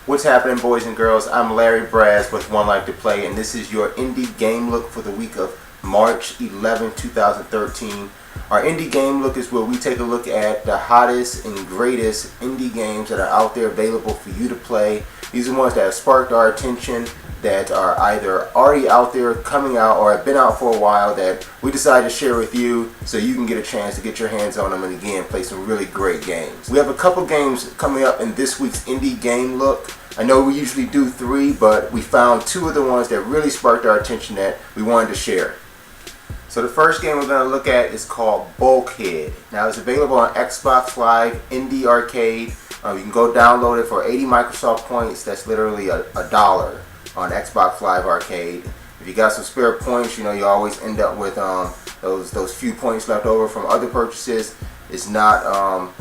What's happening, boys and girls? I'm Larry Braz with 1Life2Play, and this is your indie game look for the week of March 11, 2013. Our indie game look is where we take a look at the hottest and greatest indie games that are out there available for you to play. These are ones that have sparked our attention, that are either already out there, coming out, or have been out for a while, that we decided to share with you so you can get a chance to get your hands on them and again play some really great games. We have a couple games coming up in this week's indie game look. I know we usually do 3, but we found 2 of the ones that really sparked our attention that we wanted to share. So the first game we're going to look at is called Bulkhead. Now it's available on Xbox Live Indie Arcade. You can go download it for 80 Microsoft points. That's literally a dollar on Xbox Live Arcade. If you got some spare points, you know you always end up with those few points left over from other purchases. It's not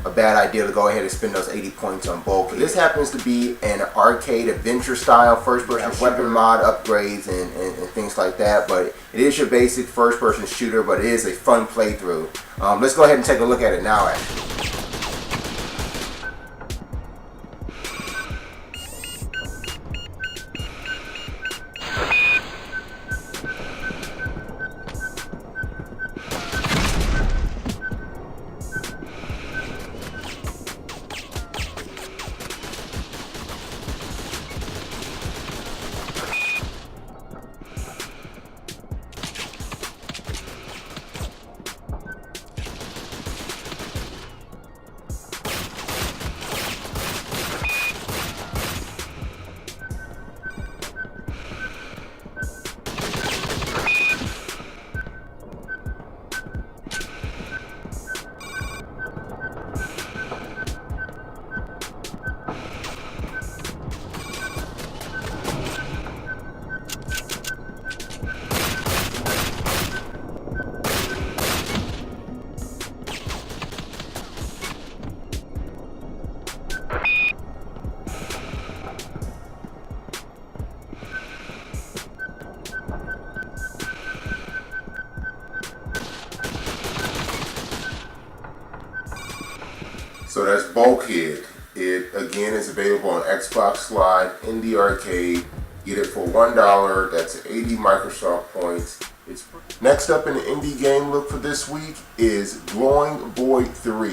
a bad idea to go ahead and spend those 80 points on Bulkhead. This happens to be an arcade adventure style first-person weapon mod upgrades and things like that, but it is your basic first-person shooter, but it is a fun playthrough. Let's go ahead and take a look at it now, actually. So that's Bulkhead. It again is available on Xbox Live Indie Arcade. Get it for $1. That's 80 Microsoft points. Next up in the indie game look for this week is Glowing Void 3.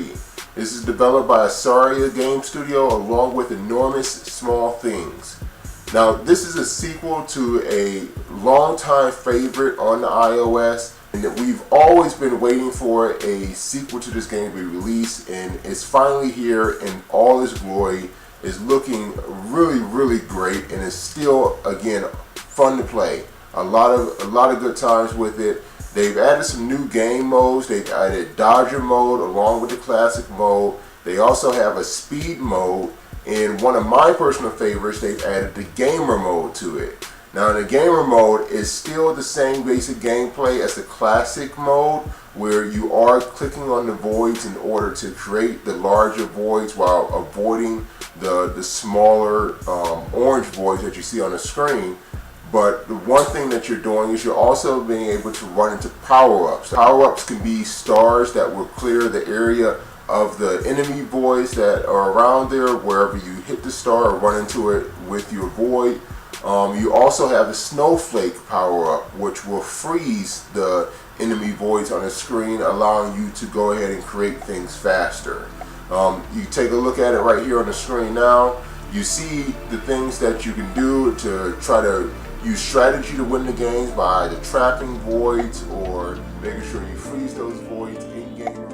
This is developed by Asaria Game Studio along with Enormous Small Things. Now this is a sequel to a longtime favorite on the iOS, and that we've always been waiting for a sequel to this game to be released, and it's finally here in all its glory. It's looking really great, and it's still again fun to play. A lot of good times with it. They've added some new game modes. They've added Dodger mode along with the classic mode. They also have a speed mode, and one of my personal favorites, they've added the gamer mode to it. Now in the gamer mode, it's still the same basic gameplay as the classic mode, where you are clicking on the voids in order to create the larger voids while avoiding the smaller orange voids that you see on the screen. But the one thing that you're doing is you're also being able to run into power-ups. Power-ups can be stars that will clear the area of the enemy voids that are around there wherever you hit the star or run into it with your void. You also have the snowflake power-up, which will freeze the enemy voids on the screen, allowing you to go ahead and create things faster. You take a look at it right here on the screen now. You see the things that you can do to try to use strategy to win the games by either trapping voids or making sure you freeze those voids in game mode.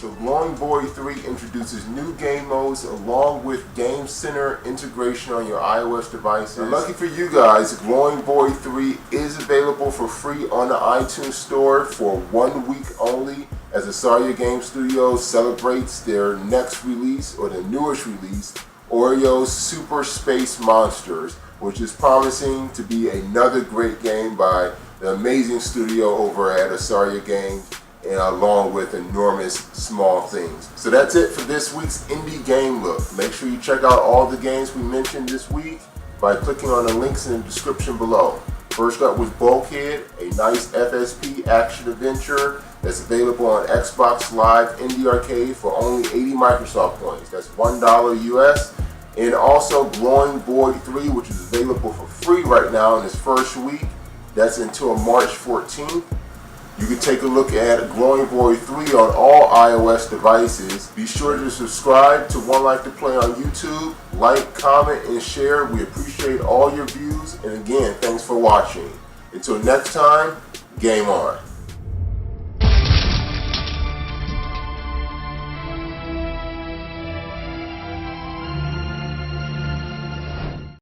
So Glowing Void 3 introduces new game modes along with Game Center integration on your iOS devices. And lucky for you guys, Glowing Void 3 is available for free on the iTunes Store for 1 week only as Asaria Game Studios celebrates their next release, or the newest release, Oreo's Super Space Monsters, which is promising to be another great game by the amazing studio over at Asaria Games, and along with enormous small things. So that's it for this week's Indie Game Look. Make sure you check out all the games we mentioned this week by clicking on the links in the description below. First up was Bulkhead, a nice FSP action adventure that's available on Xbox Live Indie Arcade for only 80 Microsoft points. That's $1 US. And also Glowing Void 3, which is available for free right now in its first week. That's until March 14th. You can take a look at Glowing Void 3 on all iOS devices. Be sure to subscribe to 1Life2Play on YouTube. Like, comment, and share. We appreciate all your views. And again, thanks for watching. Until next time, game on.